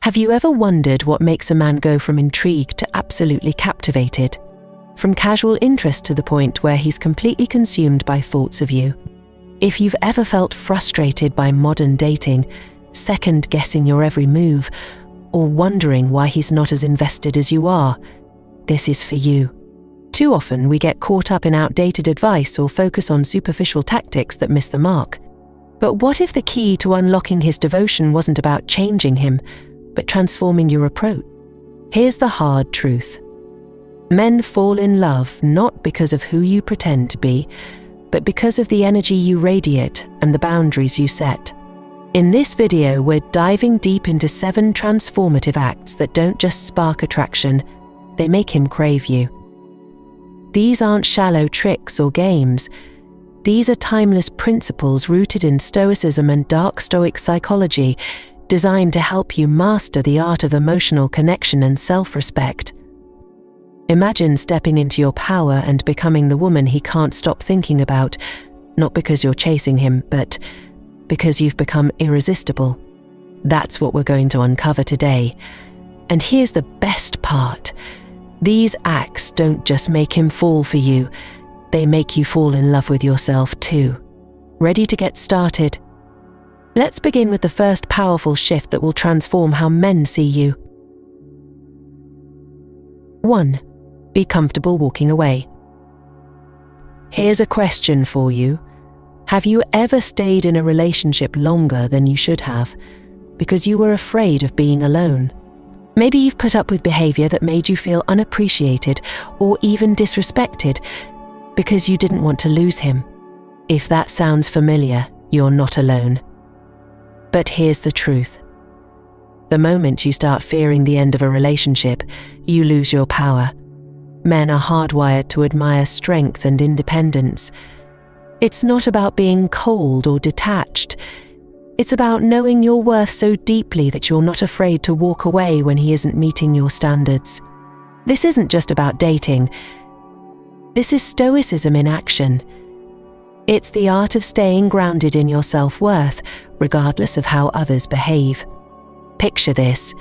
Have you ever wondered what makes a man go from intrigued to absolutely captivated? From casual interest to the point where he's completely consumed by thoughts of you? If you've ever felt frustrated by modern dating, second-guessing your every move, or wondering why he's not as invested as you are, this is for you. Too often we get caught up in outdated advice or focus on superficial tactics that miss the mark. But what if the key to unlocking his devotion wasn't about changing him, but transforming your approach? Here's the hard truth. Men fall in love not because of who you pretend to be, but because of the energy you radiate and the boundaries you set. In this video, we're diving deep into 7 transformative acts that don't just spark attraction, they make him crave you. These aren't shallow tricks or games. These are timeless principles rooted in Stoicism and Dark Stoic Psychology, designed to help you master the art of emotional connection and self-respect. Imagine stepping into your power and becoming the woman he can't stop thinking about, not because you're chasing him, but because you've become irresistible. That's what we're going to uncover today. And here's the best part. These acts don't just make him fall for you, they make you fall in love with yourself too. Ready to get started? Let's begin with the first powerful shift that will transform how men see you. 1. Be comfortable walking away. Here's a question for you. Have you ever stayed in a relationship longer than you should have because you were afraid of being alone? Maybe you've put up with behavior that made you feel unappreciated or even disrespected because you didn't want to lose him. If that sounds familiar, you're not alone. But here's the truth. The moment you start fearing the end of a relationship, you lose your power. Men are hardwired to admire strength and independence. It's not about being cold or detached. It's about knowing your worth so deeply that you're not afraid to walk away when he isn't meeting your standards. This isn't just about dating. This is Stoicism in action. It's the art of staying grounded in your self-worth, regardless of how others behave. Picture this.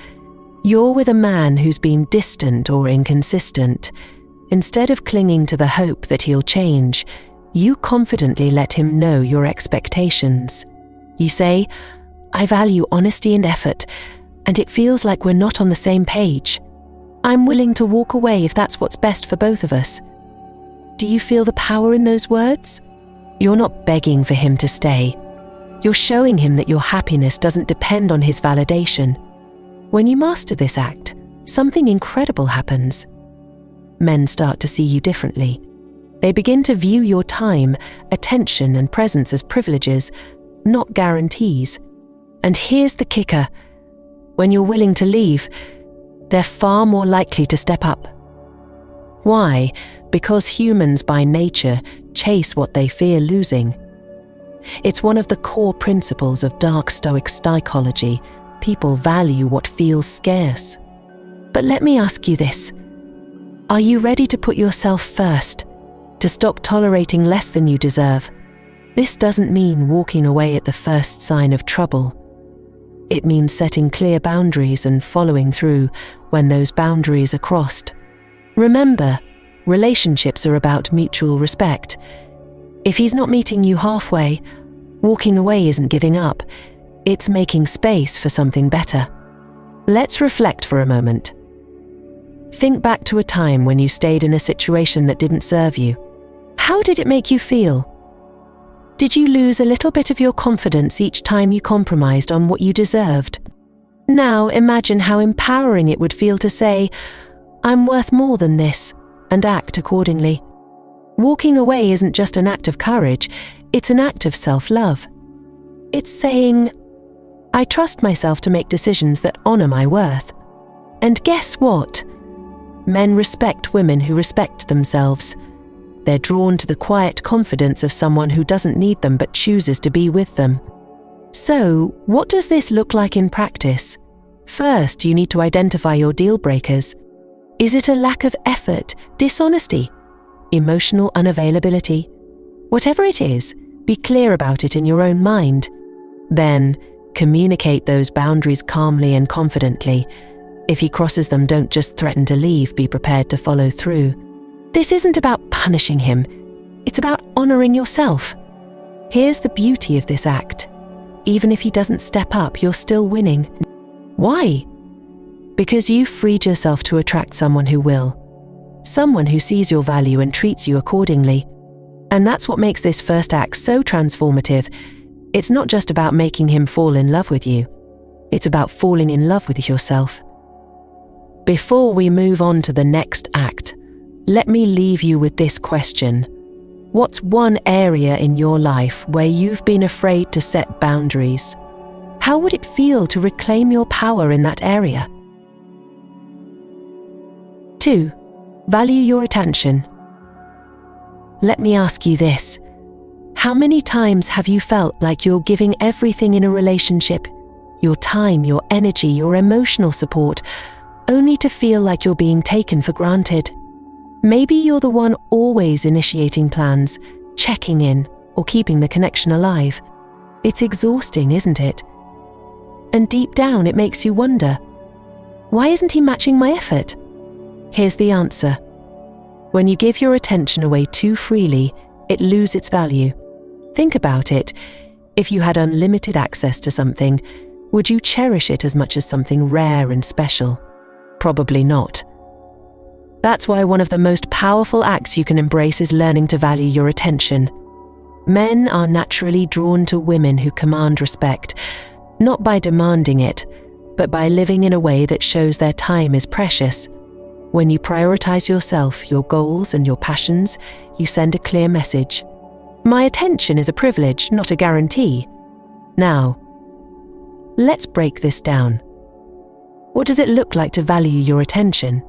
You're with a man who's been distant or inconsistent. Instead of clinging to the hope that he'll change, you confidently let him know your expectations. You say, "I value honesty and effort, and it feels like we're not on the same page. I'm willing to walk away if that's what's best for both of us." Do you feel the power in those words? You're not begging for him to stay. You're showing him that your happiness doesn't depend on his validation. When you master this act, something incredible happens. Men start to see you differently. They begin to view your time, attention, and presence as privileges, not guarantees. And here's the kicker. When you're willing to leave, they're far more likely to step up. Why? Because humans by nature chase what they fear losing. It's one of the core principles of Dark Stoic Psychology. People value what feels scarce. But let me ask you this. Are you ready to put yourself first? To stop tolerating less than you deserve? This doesn't mean walking away at the first sign of trouble. It means setting clear boundaries and following through when those boundaries are crossed. Remember, relationships are about mutual respect. If he's not meeting you halfway, walking away isn't giving up. It's making space for something better. Let's reflect for a moment. Think back to a time when you stayed in a situation that didn't serve you. How did it make you feel? Did you lose a little bit of your confidence each time you compromised on what you deserved? Now imagine how empowering it would feel to say, "I'm worth more than this," and act accordingly. Walking away isn't just an act of courage, it's an act of self-love. It's saying, "I trust myself to make decisions that honor my worth." And guess what? Men respect women who respect themselves. They're drawn to the quiet confidence of someone who doesn't need them but chooses to be with them. So, what does this look like in practice? First, you need to identify your deal breakers. Is it a lack of effort, dishonesty, emotional unavailability? Whatever it is, be clear about it in your own mind. Then, Communicate those boundaries calmly and confidently. If he crosses them, don't just threaten to leave, be prepared to follow through. This isn't about punishing him, it's about honoring yourself. Here's the beauty of this act. Even if he doesn't step up, you're still winning. Why? Because you've freed yourself to attract someone who will. Someone who sees your value and treats you accordingly. And that's what makes this first act so transformative. It's not just about making him fall in love with you. It's about falling in love with yourself. Before we move on to the next act, let me leave you with this question. What's one area in your life where you've been afraid to set boundaries? How would it feel to reclaim your power in that area? 2. Value your attention. Let me ask you this. How many times have you felt like you're giving everything in a relationship, your time, your energy, your emotional support, only to feel like you're being taken for granted? Maybe you're the one always initiating plans, checking in, or keeping the connection alive. It's exhausting, isn't it? And deep down, it makes you wonder, why isn't he matching my effort? Here's the answer. When you give your attention away too freely, it loses its value. Think about it. If you had unlimited access to something, would you cherish it as much as something rare and special? Probably not. That's why one of the most powerful acts you can embrace is learning to value your attention. Men are naturally drawn to women who command respect, not by demanding it, but by living in a way that shows their time is precious. When you prioritize yourself, your goals, and your passions, you send a clear message. My attention is a privilege, not a guarantee. Now, let's break this down. What does it look like to value your attention?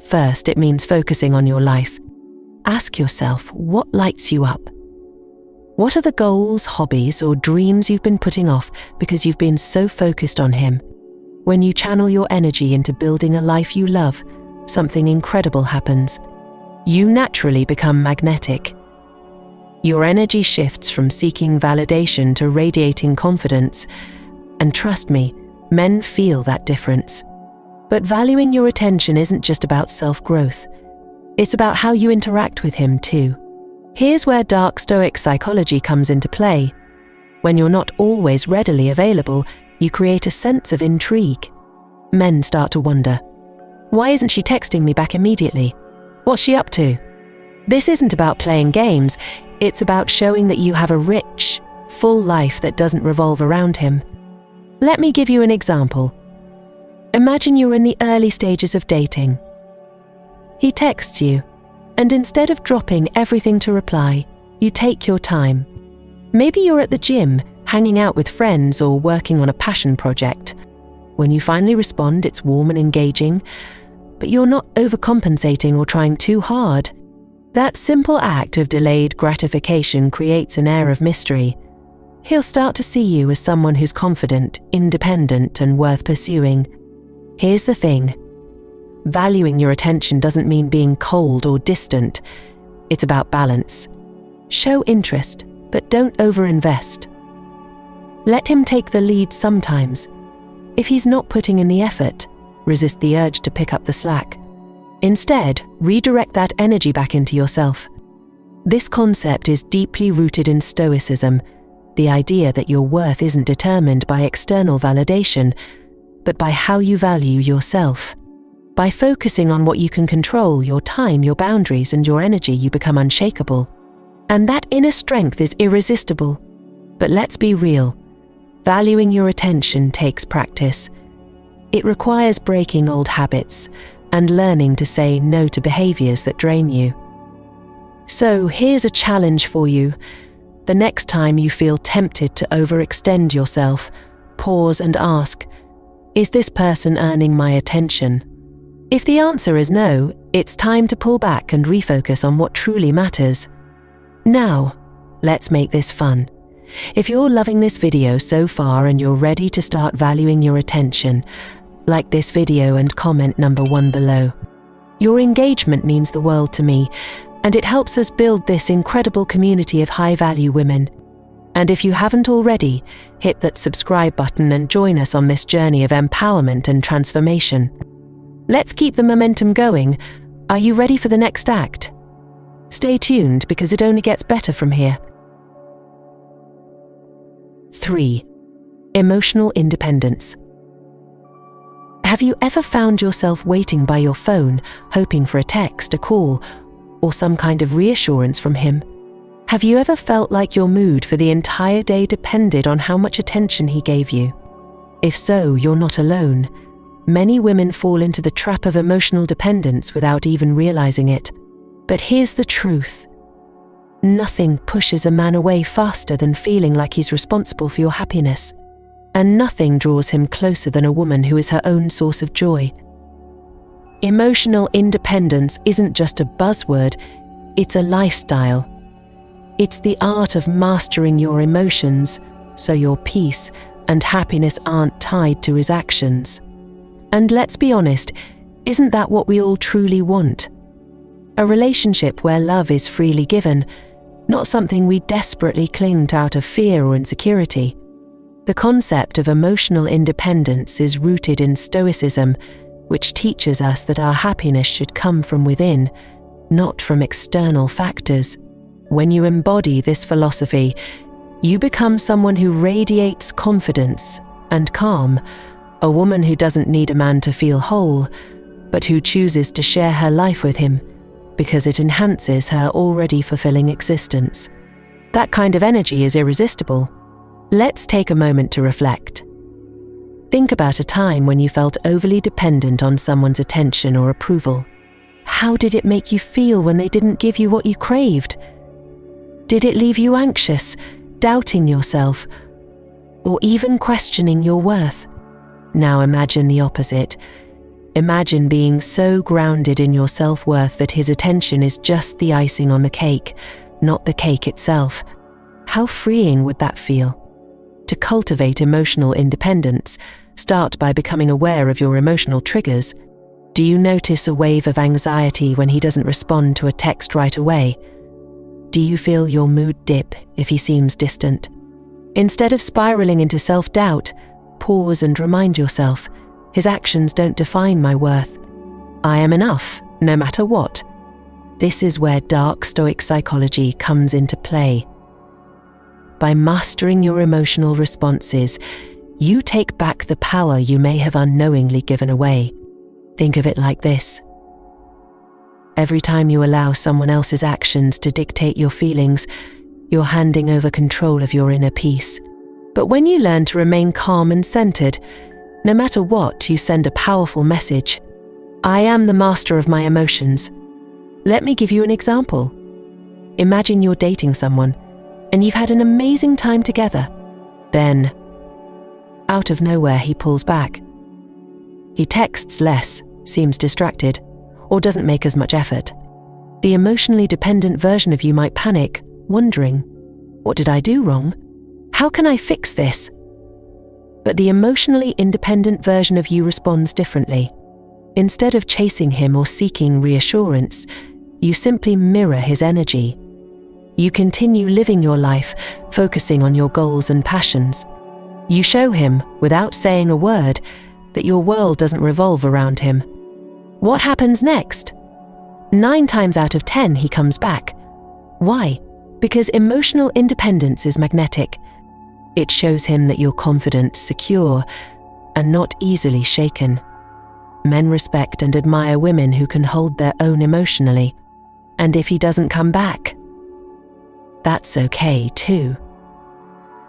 First, it means focusing on your life. Ask yourself, what lights you up? What are the goals, hobbies, or dreams you've been putting off because you've been so focused on him? When you channel your energy into building a life you love, something incredible happens. You naturally become magnetic. Your energy shifts from seeking validation to radiating confidence. And trust me, men feel that difference. But valuing your attention isn't just about self-growth. It's about how you interact with him too. Here's where Dark Stoic Psychology comes into play. When you're not always readily available, you create a sense of intrigue. Men start to wonder, why isn't she texting me back immediately? What's she up to? This isn't about playing games, it's about showing that you have a rich, full life that doesn't revolve around him. Let me give you an example. Imagine you're in the early stages of dating. He texts you, and instead of dropping everything to reply, you take your time. Maybe you're at the gym, hanging out with friends, or working on a passion project. When you finally respond, it's warm and engaging, but you're not overcompensating or trying too hard. That simple act of delayed gratification creates an air of mystery. He'll start to see you as someone who's confident, independent, and worth pursuing. Here's the thing. Valuing your attention doesn't mean being cold or distant. It's about balance. Show interest, but don't overinvest. Let him take the lead sometimes. If he's not putting in the effort, resist the urge to pick up the slack. Instead, redirect that energy back into yourself. This concept is deeply rooted in Stoicism, the idea that your worth isn't determined by external validation, but by how you value yourself. By focusing on what you can control, your time, your boundaries, and your energy, you become unshakable. And that inner strength is irresistible. But let's be real. Valuing your attention takes practice. It requires breaking old habits and learning to say no to behaviors that drain you. So here's a challenge for you. The next time you feel tempted to overextend yourself, pause and ask, is this person earning my attention? If the answer is no, it's time to pull back and refocus on what truly matters. Now, let's make this fun. If you're loving this video so far and you're ready to start valuing your attention, like this video and comment number 1 below. Your engagement means the world to me, and it helps us build this incredible community of high-value women. And if you haven't already, hit that subscribe button and join us on this journey of empowerment and transformation. Let's keep the momentum going. Are you ready for the next act? Stay tuned because it only gets better from here. 3. Emotional independence. Have you ever found yourself waiting by your phone, hoping for a text, a call, or some kind of reassurance from him? Have you ever felt like your mood for the entire day depended on how much attention he gave you? If so, you're not alone. Many women fall into the trap of emotional dependence without even realizing it. But here's the truth. Nothing pushes a man away faster than feeling like he's responsible for your happiness. And nothing draws him closer than a woman who is her own source of joy. Emotional independence isn't just a buzzword, it's a lifestyle. It's the art of mastering your emotions so your peace and happiness aren't tied to his actions. And let's be honest, isn't that what we all truly want? A relationship where love is freely given, not something we desperately cling to out of fear or insecurity. The concept of emotional independence is rooted in Stoicism, which teaches us that our happiness should come from within, not from external factors. When you embody this philosophy, you become someone who radiates confidence and calm, a woman who doesn't need a man to feel whole, but who chooses to share her life with him because it enhances her already fulfilling existence. That kind of energy is irresistible. Let's take a moment to reflect. Think about a time when you felt overly dependent on someone's attention or approval. How did it make you feel when they didn't give you what you craved? Did it leave you anxious, doubting yourself, or even questioning your worth? Now imagine the opposite. Imagine being so grounded in your self-worth that his attention is just the icing on the cake, not the cake itself. How freeing would that feel? To cultivate emotional independence, start by becoming aware of your emotional triggers. Do you notice a wave of anxiety when he doesn't respond to a text right away? Do you feel your mood dip if he seems distant? Instead of spiraling into self-doubt, pause and remind yourself, his actions don't define my worth. I am enough, no matter what. This is where Dark Stoic Psychology comes into play. By mastering your emotional responses, you take back the power you may have unknowingly given away. Think of it like this. Every time you allow someone else's actions to dictate your feelings, you're handing over control of your inner peace. But when you learn to remain calm and centered, no matter what, you send a powerful message. I am the master of my emotions. Let me give you an example. Imagine you're dating someone, and you've had an amazing time together. Then, out of nowhere, he pulls back. He texts less, seems distracted, or doesn't make as much effort. The emotionally dependent version of you might panic, wondering, what did I do wrong? How can I fix this? But the emotionally independent version of you responds differently. Instead of chasing him or seeking reassurance, you simply mirror his energy. You continue living your life, focusing on your goals and passions. You show him, without saying a word, that your world doesn't revolve around him. What happens next? 9 times out of 10, he comes back. Why? Because emotional independence is magnetic. It shows him that you're confident, secure, and not easily shaken. Men respect and admire women who can hold their own emotionally. And if he doesn't come back, that's okay too.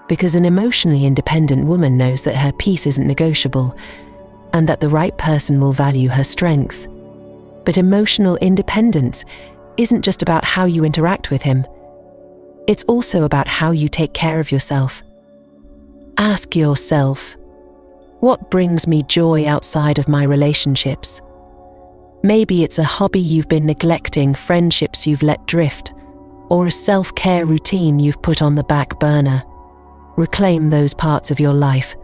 Because an emotionally independent woman knows that her peace isn't negotiable, and that the right person will value her strength. But emotional independence isn't just about how you interact with him. It's also about how you take care of yourself. Ask yourself, what brings me joy outside of my relationships? Maybe it's a hobby you've been neglecting, friendships you've let drift, or a self-care routine you've put on the back burner. Reclaim those parts of your life.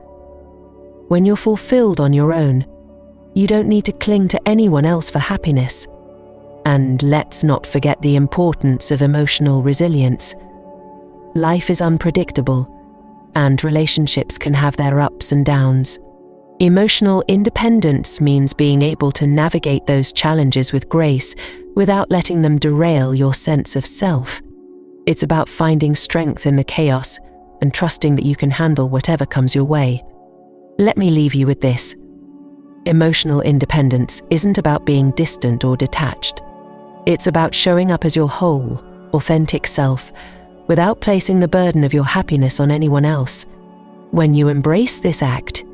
When you're fulfilled on your own, you don't need to cling to anyone else for happiness. And let's not forget the importance of emotional resilience. Life is unpredictable, and relationships can have their ups and downs. Emotional independence means being able to navigate those challenges with grace without letting them derail your sense of self. It's about finding strength in the chaos and trusting that you can handle whatever comes your way. Let me leave you with this. Emotional independence isn't about being distant or detached. It's about showing up as your whole, authentic self, without placing the burden of your happiness on anyone else. When you embrace this act,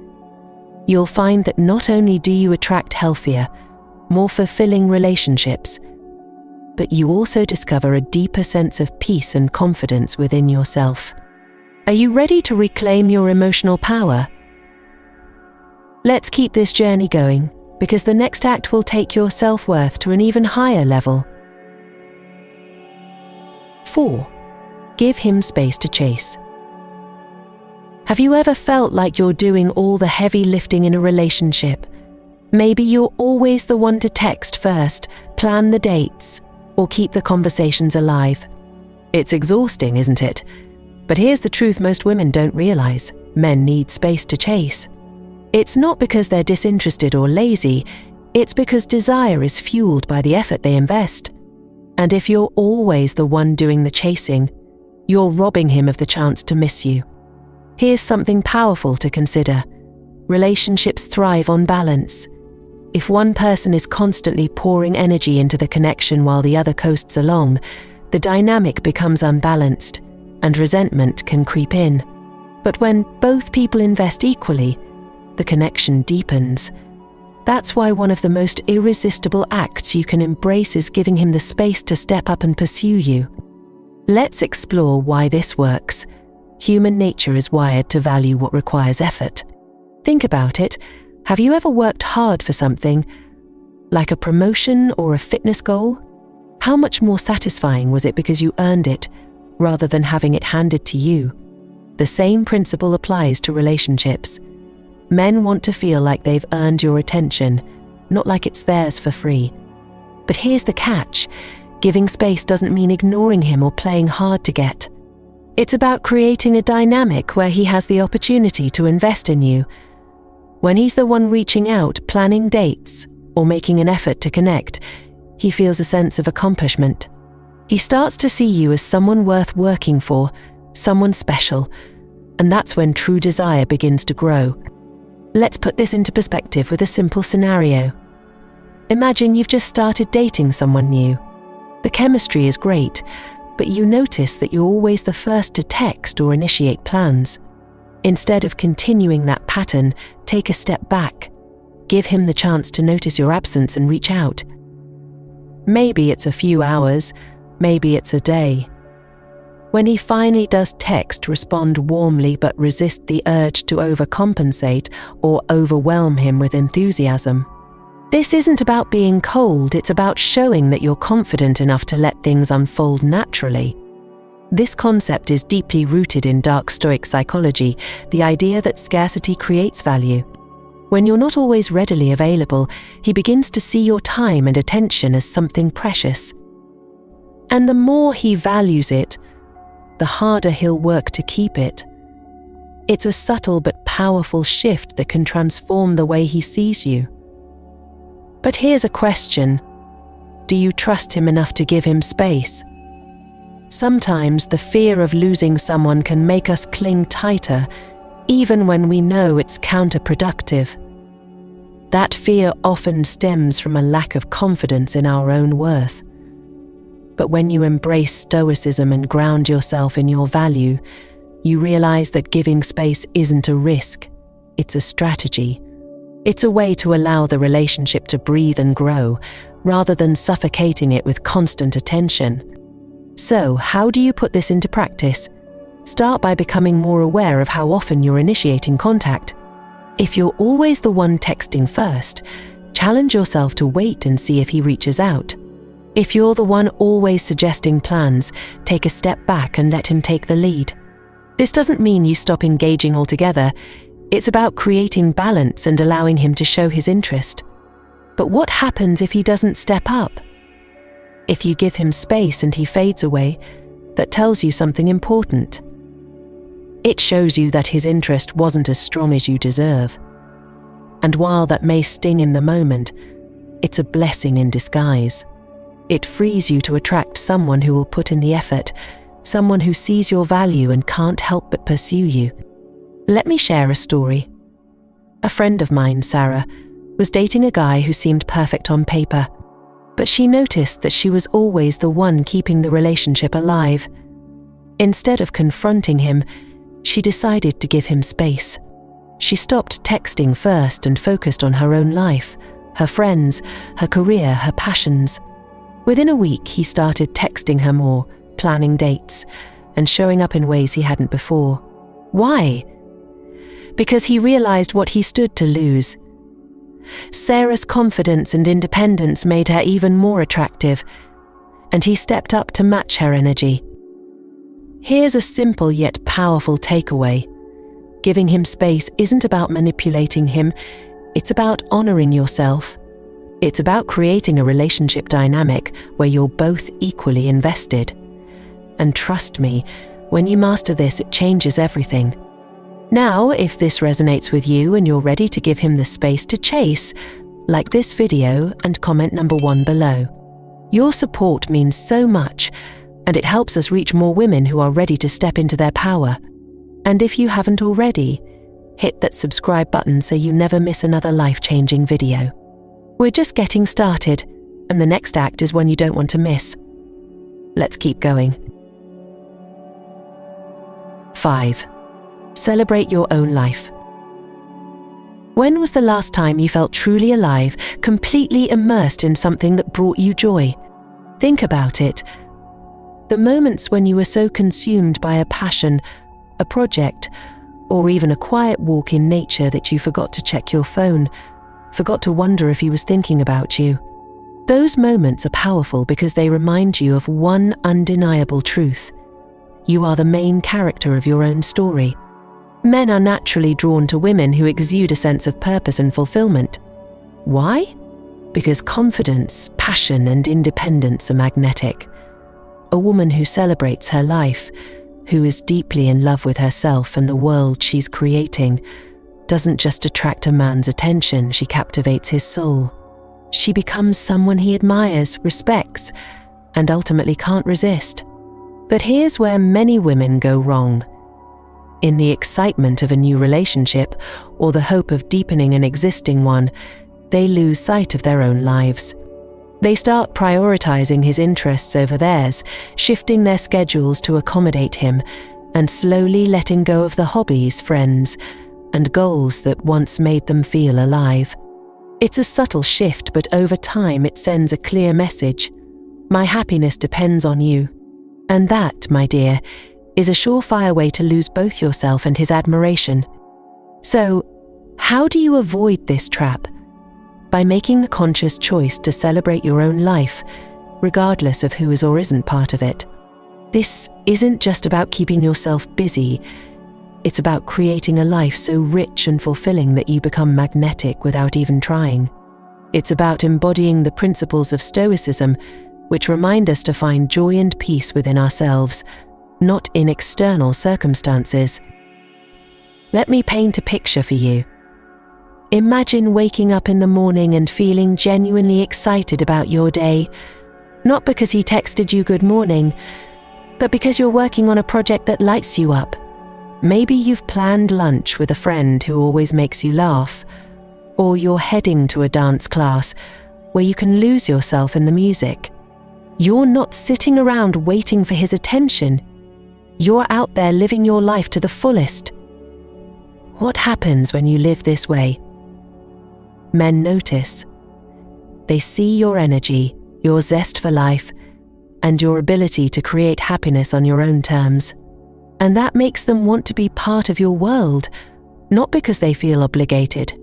you'll find that not only do you attract healthier, more fulfilling relationships, but you also discover a deeper sense of peace and confidence within yourself. Are you ready to reclaim your emotional power? Let's keep this journey going, because the next act will take your self-worth to an even higher level. 4. Give him space to chase. Have you ever felt like you're doing all the heavy lifting in a relationship? Maybe you're always the one to text first, plan the dates, or keep the conversations alive. It's exhausting, isn't it? But here's the truth most women don't realize. Men need space to chase. It's not because they're disinterested or lazy, it's because desire is fueled by the effort they invest. And if you're always the one doing the chasing, you're robbing him of the chance to miss you. Here's something powerful to consider. Relationships thrive on balance. If one person is constantly pouring energy into the connection while the other coasts along, the dynamic becomes unbalanced, and resentment can creep in. But when both people invest equally, the connection deepens. That's why one of the most irresistible acts you can embrace is giving him the space to step up and pursue you. Let's explore why this works. Human nature is wired to value what requires effort. Think about it. Have you ever worked hard for something, like a promotion or a fitness goal? How much more satisfying was it because you earned it, rather than having it handed to you? The same principle applies to relationships. Men want to feel like they've earned your attention, not like it's theirs for free. But here's the catch. Giving space doesn't mean ignoring him or playing hard to get. It's about creating a dynamic where he has the opportunity to invest in you. When he's the one reaching out, planning dates, or making an effort to connect, he feels a sense of accomplishment. He starts to see you as someone worth working for, someone special, and that's when true desire begins to grow. Let's put this into perspective with a simple scenario. Imagine you've just started dating someone new. The chemistry is great, but you notice that you're always the first to text or initiate plans. Instead of continuing that pattern, take a step back. Give him the chance to notice your absence and reach out. Maybe it's a few hours, maybe it's a day. When he finally does text, respond warmly but resist the urge to overcompensate or overwhelm him with enthusiasm. This isn't about being cold, it's about showing that you're confident enough to let things unfold naturally. This concept is deeply rooted in Dark Stoic Psychology, the idea that scarcity creates value. When you're not always readily available, he begins to see your time and attention as something precious. And the more he values it, the harder he'll work to keep it. It's a subtle but powerful shift that can transform the way he sees you. But here's a question. Do you trust him enough to give him space? Sometimes the fear of losing someone can make us cling tighter, even when we know it's counterproductive. That fear often stems from a lack of confidence in our own worth. But when you embrace stoicism and ground yourself in your value, you realize that giving space isn't a risk, it's a strategy. It's a way to allow the relationship to breathe and grow, rather than suffocating it with constant attention. So, how do you put this into practice? Start by becoming more aware of how often you're initiating contact. If you're always the one texting first, challenge yourself to wait and see if he reaches out. If you're the one always suggesting plans, take a step back and let him take the lead. This doesn't mean you stop engaging altogether. It's about creating balance and allowing him to show his interest. But what happens if he doesn't step up? If you give him space and he fades away, that tells you something important. It shows you that his interest wasn't as strong as you deserve. And while that may sting in the moment, it's a blessing in disguise. It frees you to attract someone who will put in the effort, someone who sees your value and can't help but pursue you. Let me share a story. A friend of mine, Sarah, was dating a guy who seemed perfect on paper, but she noticed that she was always the one keeping the relationship alive. Instead of confronting him, she decided to give him space. She stopped texting first and focused on her own life, her friends, her career, her passions. Within a week, he started texting her more, planning dates, and showing up in ways he hadn't before. Why? Because he realized what he stood to lose. Sarah's confidence and independence made her even more attractive, and he stepped up to match her energy. Here's a simple yet powerful takeaway. Giving him space isn't about manipulating him, it's about honoring yourself. It's about creating a relationship dynamic where you're both equally invested. And trust me, when you master this, it changes everything. Now, if this resonates with you and you're ready to give him the space to chase, like this video and comment number 1 below. Your support means so much, and it helps us reach more women who are ready to step into their power. And if you haven't already, hit that subscribe button so you never miss another life-changing video. We're just getting started, and the next act is one you don't want to miss. Let's keep going. 5. Celebrate your own life. When was the last time you felt truly alive, completely immersed in something that brought you joy? Think about it. The moments when you were so consumed by a passion, a project, or even a quiet walk in nature that you forgot to check your phone, forgot to wonder if he was thinking about you. Those moments are powerful because they remind you of one undeniable truth. You are the main character of your own story. Men are naturally drawn to women who exude a sense of purpose and fulfillment. Why? Because confidence, passion, and independence are magnetic. A woman who celebrates her life, who is deeply in love with herself and the world she's creating, doesn't just attract a man's attention, she captivates his soul. She becomes someone he admires, respects, and ultimately can't resist. But here's where many women go wrong. In the excitement of a new relationship or the hope of deepening an existing one, they lose sight of their own lives. They start prioritizing his interests over theirs, shifting their schedules to accommodate him, and slowly letting go of the hobbies, friends, and goals that once made them feel alive. It's a subtle shift, but over time it sends a clear message. My happiness depends on you. And that, my dear, is a surefire way to lose both yourself and his admiration. So, how do you avoid this trap? By making the conscious choice to celebrate your own life, regardless of who is or isn't part of it. This isn't just about keeping yourself busy, it's about creating a life so rich and fulfilling that you become magnetic without even trying. It's about embodying the principles of Stoicism, which remind us to find joy and peace within ourselves, not in external circumstances. Let me paint a picture for you. Imagine waking up in the morning and feeling genuinely excited about your day, not because he texted you good morning, but because you're working on a project that lights you up. Maybe you've planned lunch with a friend who always makes you laugh, or you're heading to a dance class where you can lose yourself in the music. You're not sitting around waiting for his attention. You're out there living your life to the fullest. What happens when you live this way? Men notice. They see your energy, your zest for life, and your ability to create happiness on your own terms. And that makes them want to be part of your world, not because they feel obligated,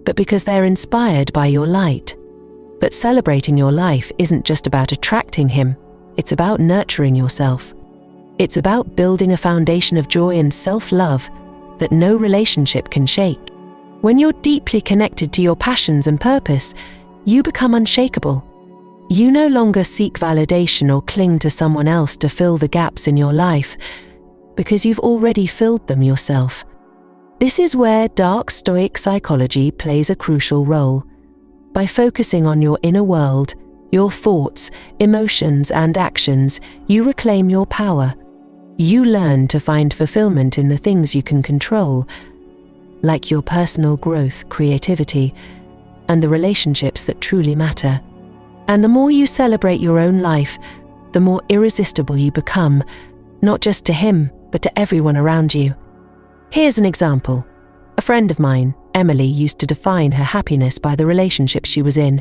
but because they're inspired by your light. But celebrating your life isn't just about attracting him, it's about nurturing yourself. It's about building a foundation of joy and self-love that no relationship can shake. When you're deeply connected to your passions and purpose, you become unshakable. You no longer seek validation or cling to someone else to fill the gaps in your life, because you've already filled them yourself. This is where Dark Stoic Psychology plays a crucial role. By focusing on your inner world, your thoughts, emotions, and actions, you reclaim your power. You learn to find fulfillment in the things you can control, like your personal growth, creativity, and the relationships that truly matter. And the more you celebrate your own life, the more irresistible you become, not just to him, but to everyone around you. Here's an example. A friend of mine, Emily, used to define her happiness by the relationship she was in.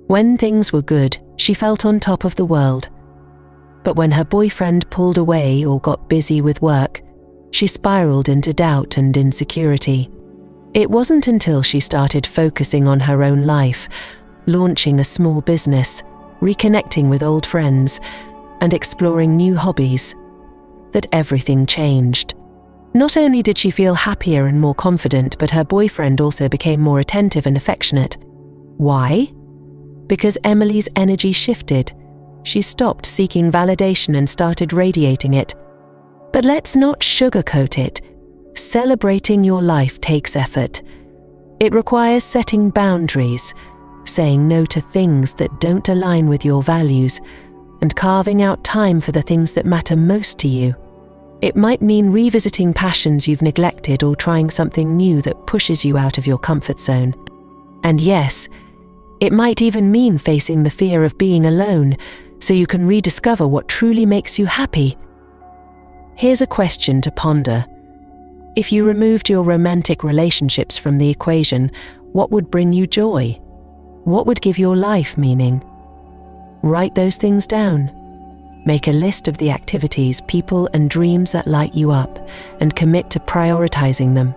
When things were good, she felt on top of the world. But when her boyfriend pulled away or got busy with work, she spiraled into doubt and insecurity. It wasn't until she started focusing on her own life, launching a small business, reconnecting with old friends, and exploring new hobbies, that everything changed. Not only did she feel happier and more confident, but her boyfriend also became more attentive and affectionate. Why? Because Emily's energy shifted. She stopped seeking validation and started radiating it. But let's not sugarcoat it. Celebrating your life takes effort. It requires setting boundaries, saying no to things that don't align with your values, and carving out time for the things that matter most to you. It might mean revisiting passions you've neglected or trying something new that pushes you out of your comfort zone. And yes, it might even mean facing the fear of being alone so you can rediscover what truly makes you happy. Here's a question to ponder. If you removed your romantic relationships from the equation, what would bring you joy? What would give your life meaning? Write those things down. Make a list of the activities, people, and dreams that light you up, and commit to prioritizing them.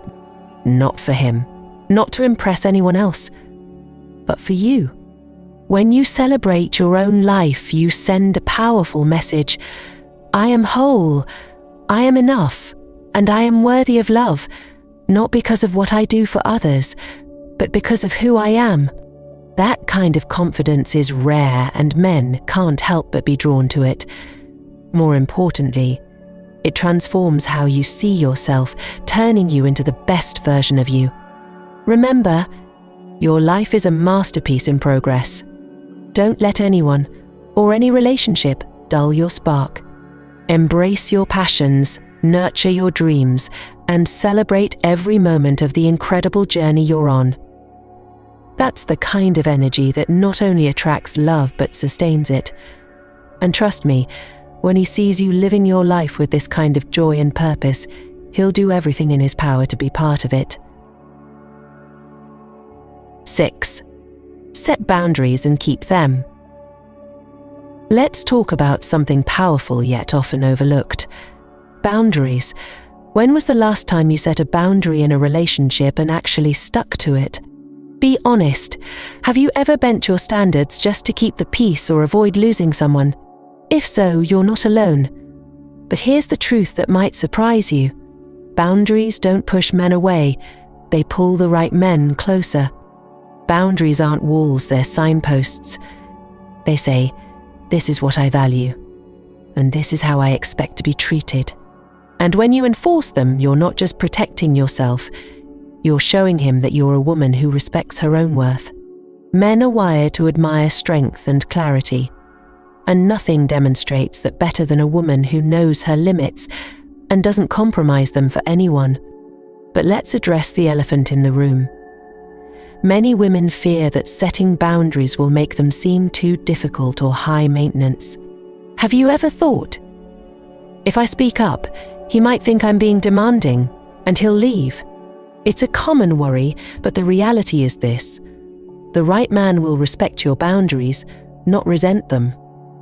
Not for him, not to impress anyone else, but for you. When you celebrate your own life, you send a powerful message. I am whole, I am enough, and I am worthy of love, not because of what I do for others, but because of who I am. That kind of confidence is rare, and men can't help but be drawn to it. More importantly, it transforms how you see yourself, turning you into the best version of you. Remember, your life is a masterpiece in progress. Don't let anyone or any relationship dull your spark. Embrace your passions, nurture your dreams, and celebrate every moment of the incredible journey you're on. That's the kind of energy that not only attracts love but sustains it. And trust me, when he sees you living your life with this kind of joy and purpose, he'll do everything in his power to be part of it. 6. Set boundaries and keep them. Let's talk about something powerful yet often overlooked. Boundaries. When was the last time you set a boundary in a relationship and actually stuck to it? Be honest. Have you ever bent your standards just to keep the peace or avoid losing someone? If so, you're not alone. But here's the truth that might surprise you. Boundaries don't push men away. They pull the right men closer. Boundaries aren't walls, they're signposts. They say, this is what I value, and this is how I expect to be treated. And when you enforce them, you're not just protecting yourself, you're showing him that you're a woman who respects her own worth. Men are wired to admire strength and clarity, and nothing demonstrates that better than a woman who knows her limits and doesn't compromise them for anyone. But let's address the elephant in the room. Many women fear that setting boundaries will make them seem too difficult or high maintenance. Have you ever thought, if I speak up, he might think I'm being demanding and he'll leave? It's a common worry, but the reality is this. The right man will respect your boundaries, not resent them.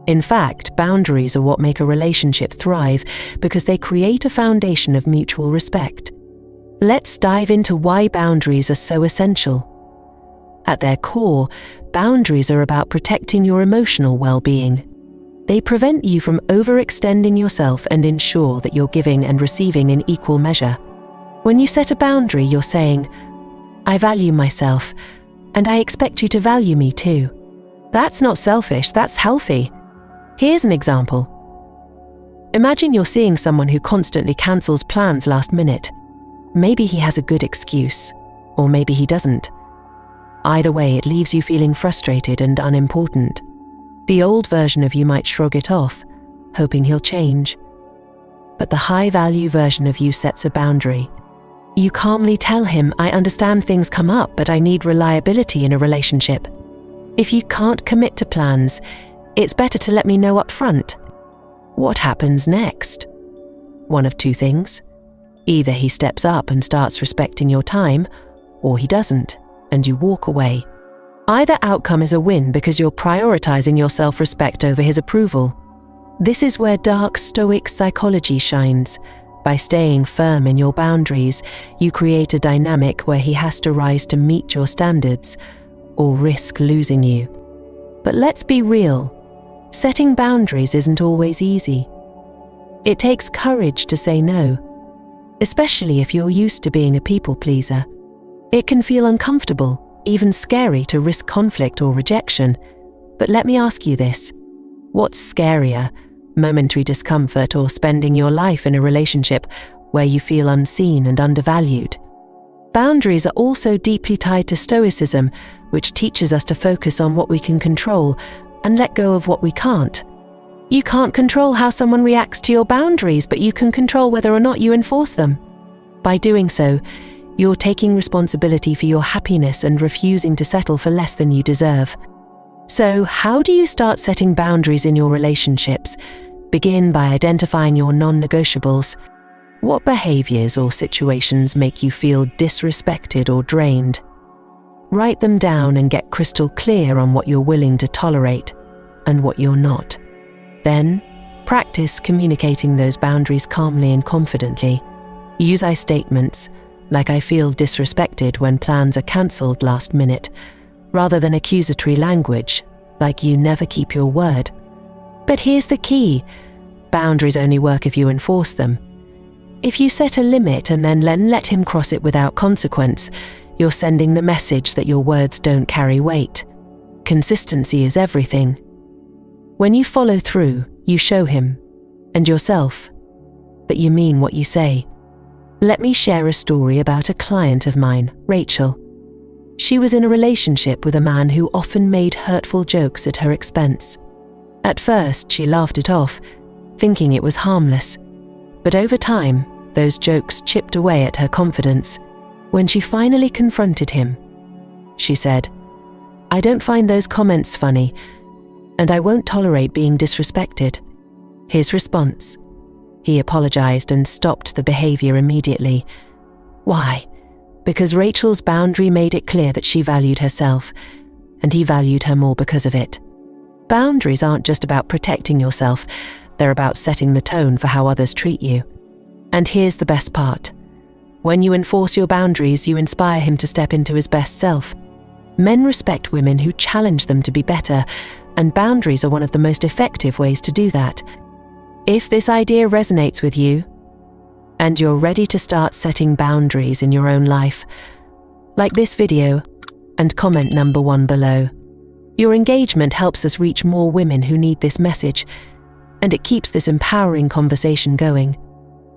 In fact, boundaries are what make a relationship thrive because they create a foundation of mutual respect. Let's dive into why boundaries are so essential. At their core, boundaries are about protecting your emotional well-being. They prevent you from overextending yourself and ensure that you're giving and receiving in equal measure. When you set a boundary, you're saying, I value myself, and I expect you to value me too. That's not selfish, that's healthy. Here's an example. Imagine you're seeing someone who constantly cancels plans last minute. Maybe he has a good excuse, or maybe he doesn't. Either way, it leaves you feeling frustrated and unimportant. The old version of you might shrug it off, hoping he'll change. But the high-value version of you sets a boundary. You calmly tell him, I understand things come up, but I need reliability in a relationship. If you can't commit to plans, it's better to let me know up front. What happens next? One of two things. Either he steps up and starts respecting your time, or he doesn't, and you walk away. Either outcome is a win because you're prioritizing your self-respect over his approval. This is where Dark Stoic Psychology shines. By staying firm in your boundaries, you create a dynamic where he has to rise to meet your standards, or risk losing you. But let's be real. Setting boundaries isn't always easy. It takes courage to say no, especially if you're used to being a people pleaser. It can feel uncomfortable, even scary to risk conflict or rejection. But let me ask you this. What's scarier, momentary discomfort or spending your life in a relationship where you feel unseen and undervalued? Boundaries are also deeply tied to Stoicism, which teaches us to focus on what we can control and let go of what we can't. You can't control how someone reacts to your boundaries, but you can control whether or not you enforce them. By doing so, you're taking responsibility for your happiness and refusing to settle for less than you deserve. So, how do you start setting boundaries in your relationships? Begin by identifying your non-negotiables. What behaviors or situations make you feel disrespected or drained? Write them down and get crystal clear on what you're willing to tolerate and what you're not. Then, practice communicating those boundaries calmly and confidently. Use I statements, like I feel disrespected when plans are cancelled last minute, rather than accusatory language, like you never keep your word. But here's the key. Boundaries only work if you enforce them. If you set a limit and then let him cross it without consequence, you're sending the message that your words don't carry weight. Consistency is everything. When you follow through, you show him, and yourself, that you mean what you say. Let me share a story about a client of mine, Rachel. She was in a relationship with a man who often made hurtful jokes at her expense. At first, she laughed it off, thinking it was harmless. But over time, those jokes chipped away at her confidence. When she finally confronted him, she said, I don't find those comments funny, and I won't tolerate being disrespected. His response? He apologized and stopped the behavior immediately. Why? Because Rachel's boundary made it clear that she valued herself, and he valued her more because of it. Boundaries aren't just about protecting yourself, they're about setting the tone for how others treat you. And here's the best part. When you enforce your boundaries, you inspire him to step into his best self. Men respect women who challenge them to be better, and boundaries are one of the most effective ways to do that. If this idea resonates with you, and you're ready to start setting boundaries in your own life, like this video and comment number 1 below. Your engagement helps us reach more women who need this message, and it keeps this empowering conversation going.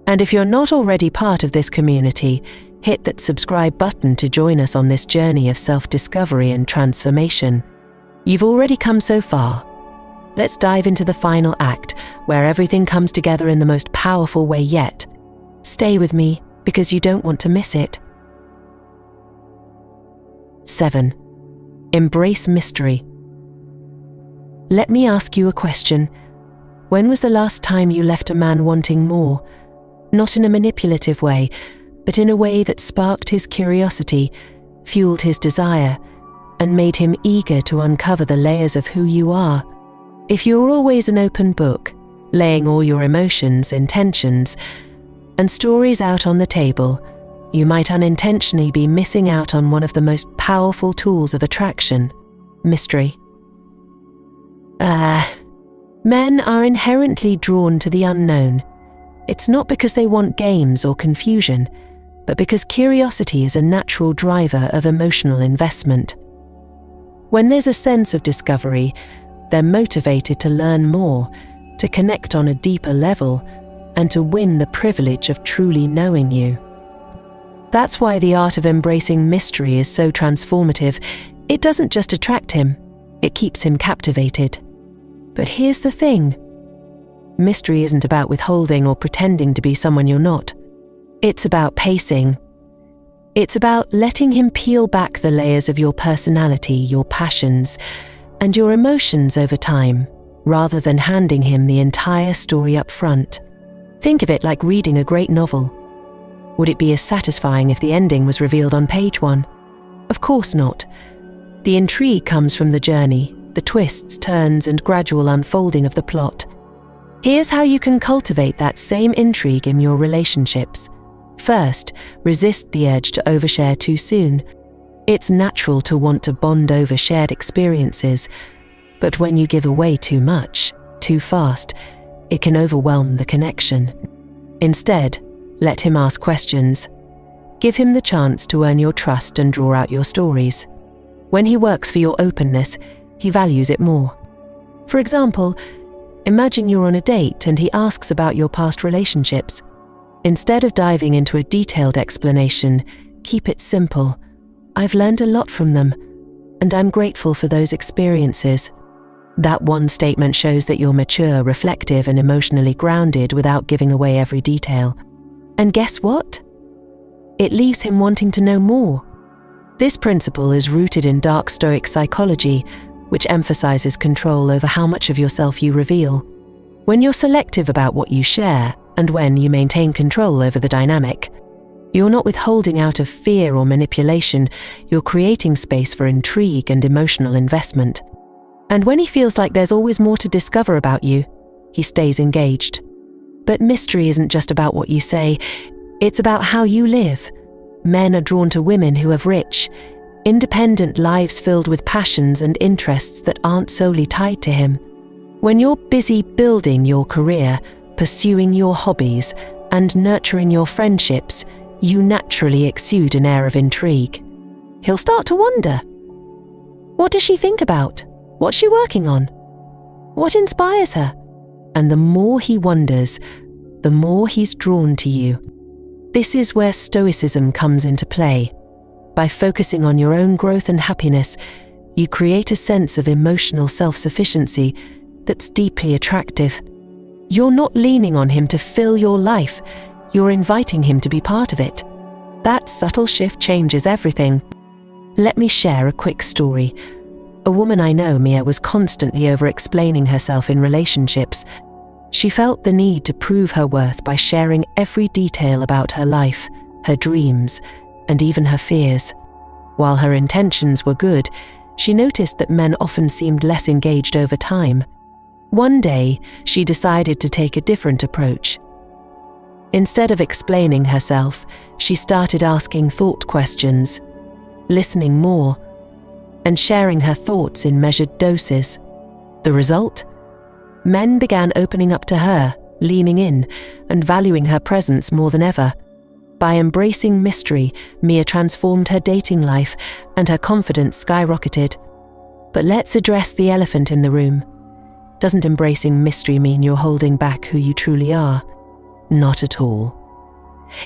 And if you're not already part of this community, hit that subscribe button to join us on this journey of self-discovery and transformation. You've already come so far. Let's dive into the final act, where everything comes together in the most powerful way yet. Stay with me, because you don't want to miss it. 7. Embrace mystery. Let me ask you a question. When was the last time you left a man wanting more? Not in a manipulative way, but in a way that sparked his curiosity, fueled his desire, and made him eager to uncover the layers of who you are. If you're always an open book, laying all your emotions, intentions, and stories out on the table, you might unintentionally be missing out on one of the most powerful tools of attraction: mystery. Men are inherently drawn to the unknown. It's not because they want games or confusion, but because curiosity is a natural driver of emotional investment. When there's a sense of discovery, they're motivated to learn more, to connect on a deeper level, and to win the privilege of truly knowing you. That's why the art of embracing mystery is so transformative. It doesn't just attract him, it keeps him captivated. But here's the thing. Mystery isn't about withholding or pretending to be someone you're not. It's about pacing. It's about letting him peel back the layers of your personality, your passions, and your emotions over time, rather than handing him the entire story up front. Think of it like reading a great novel. Would it be as satisfying if the ending was revealed on page 1? Of course not. The intrigue comes from the journey, the twists, turns, and gradual unfolding of the plot. Here's how you can cultivate that same intrigue in your relationships. First, resist the urge to overshare too soon. It's natural to want to bond over shared experiences, but when you give away too much, too fast, it can overwhelm the connection. Instead, let him ask questions. Give him the chance to earn your trust and draw out your stories. When he works for your openness, he values it more. For example, imagine you're on a date and he asks about your past relationships. Instead of diving into a detailed explanation, keep it simple. I've learned a lot from them, and I'm grateful for those experiences. That one statement shows that you're mature, reflective, and emotionally grounded without giving away every detail. And guess what? It leaves him wanting to know more. This principle is rooted in Dark Stoic Psychology, which emphasizes control over how much of yourself you reveal. When you're selective about what you share, and when you maintain control over the dynamic, you're not withholding out of fear or manipulation, you're creating space for intrigue and emotional investment. And when he feels like there's always more to discover about you, he stays engaged. But mystery isn't just about what you say, it's about how you live. Men are drawn to women who have rich, independent lives filled with passions and interests that aren't solely tied to him. When you're busy building your career, pursuing your hobbies, and nurturing your friendships, you naturally exude an air of intrigue. He'll start to wonder. What does she think about? What's she working on? What inspires her? And the more he wonders, the more he's drawn to you. This is where Stoicism comes into play. By focusing on your own growth and happiness, you create a sense of emotional self-sufficiency that's deeply attractive. You're not leaning on him to fill your life, you're inviting him to be part of it. That subtle shift changes everything. Let me share a quick story. A woman I know, Mia, was constantly over-explaining herself in relationships. She felt the need to prove her worth by sharing every detail about her life, her dreams, and even her fears. While her intentions were good, she noticed that men often seemed less engaged over time. One day, she decided to take a different approach. Instead of explaining herself, she started asking thought questions, listening more, and sharing her thoughts in measured doses. The result? Men began opening up to her, leaning in, and valuing her presence more than ever. By embracing mystery, Mia transformed her dating life, and her confidence skyrocketed. But let's address the elephant in the room. Doesn't embracing mystery mean you're holding back who you truly are? Not at all.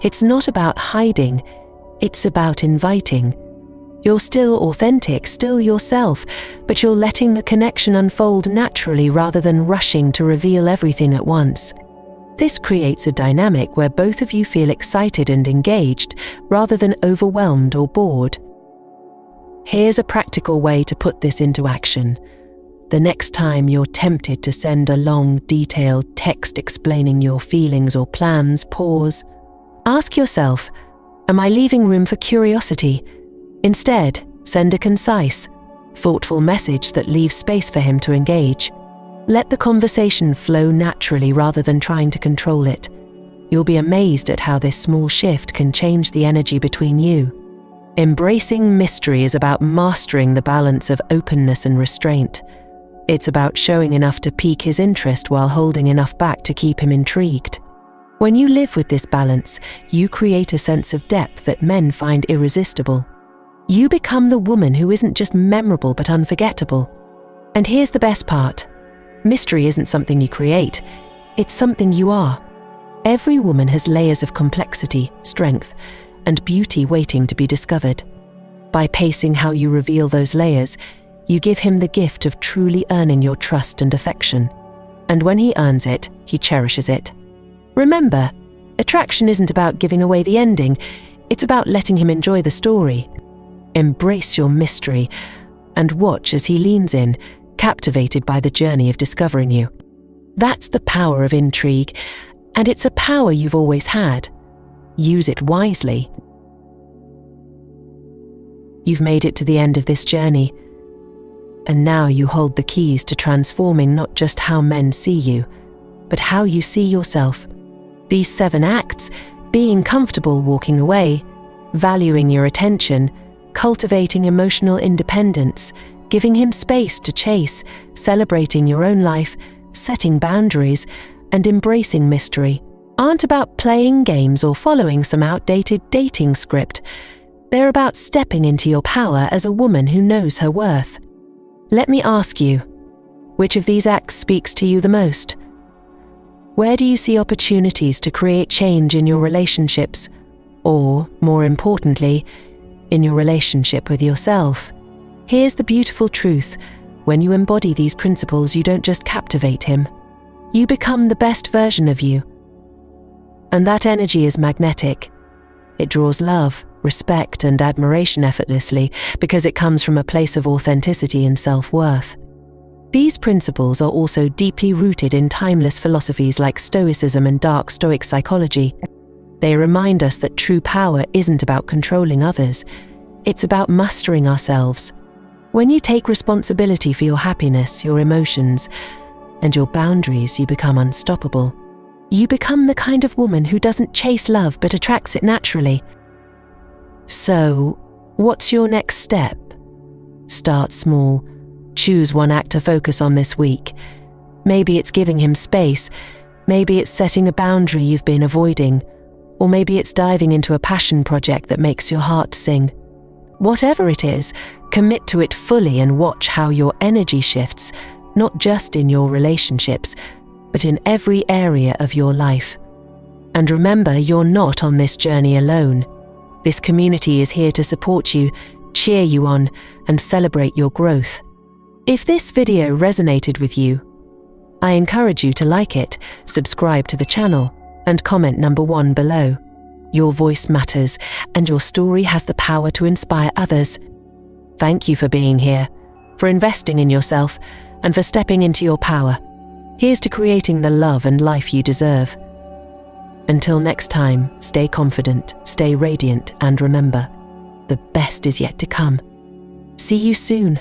It's not about hiding, it's about inviting. You're still authentic, still yourself, but you're letting the connection unfold naturally rather than rushing to reveal everything at once. This creates a dynamic where both of you feel excited and engaged rather than overwhelmed or bored. Here's a practical way to put this into action. The next time you're tempted to send a long, detailed text explaining your feelings or plans, pause. Ask yourself, am I leaving room for curiosity? Instead, send a concise, thoughtful message that leaves space for him to engage. Let the conversation flow naturally rather than trying to control it. You'll be amazed at how this small shift can change the energy between you. Embracing mystery is about mastering the balance of openness and restraint. It's about showing enough to pique his interest while holding enough back to keep him intrigued. When you live with this balance, you create a sense of depth that men find irresistible. You become the woman who isn't just memorable but unforgettable. And here's the best part. Mystery isn't something you create, it's something you are. Every woman has layers of complexity, strength, and beauty waiting to be discovered. By pacing how you reveal those layers, you give him the gift of truly earning your trust and affection. And when he earns it, he cherishes it. Remember, attraction isn't about giving away the ending, it's about letting him enjoy the story. Embrace your mystery and watch as he leans in, captivated by the journey of discovering you. That's the power of intrigue, and it's a power you've always had. Use it wisely. You've made it to the end of this journey, and now you hold the keys to transforming not just how men see you, but how you see yourself. These 7 acts, being comfortable walking away, valuing your attention, cultivating emotional independence, giving him space to chase, celebrating your own life, setting boundaries, and embracing mystery, aren't about playing games or following some outdated dating script. They're about stepping into your power as a woman who knows her worth. Let me ask you, which of these acts speaks to you the most? Where do you see opportunities to create change in your relationships, or, more importantly, in your relationship with yourself? Here's the beautiful truth. When you embody these principles, you don't just captivate him. You become the best version of you. And that energy is magnetic. It draws love, respect, and admiration effortlessly because it comes from a place of authenticity and self-worth. These principles are also deeply rooted in timeless philosophies like Stoicism and Dark Stoic Psychology. They remind us that true power isn't about controlling others, it's about mastering ourselves. When you take responsibility for your happiness, your emotions, and your boundaries, you become unstoppable. You become the kind of woman who doesn't chase love but attracts it naturally. So, what's your next step? Start small. Choose one act to focus on this week. Maybe it's giving him space. Maybe it's setting a boundary you've been avoiding. Or maybe it's diving into a passion project that makes your heart sing. Whatever it is, commit to it fully and watch how your energy shifts, not just in your relationships, but in every area of your life. And remember, you're not on this journey alone. This community is here to support you, cheer you on, and celebrate your growth. If this video resonated with you, I encourage you to like it, subscribe to the channel, and comment number 1 below. Your voice matters, and your story has the power to inspire others. Thank you for being here, for investing in yourself, and for stepping into your power. Here's to creating the love and life you deserve. Until next time, stay confident, stay radiant, and remember, the best is yet to come. See you soon.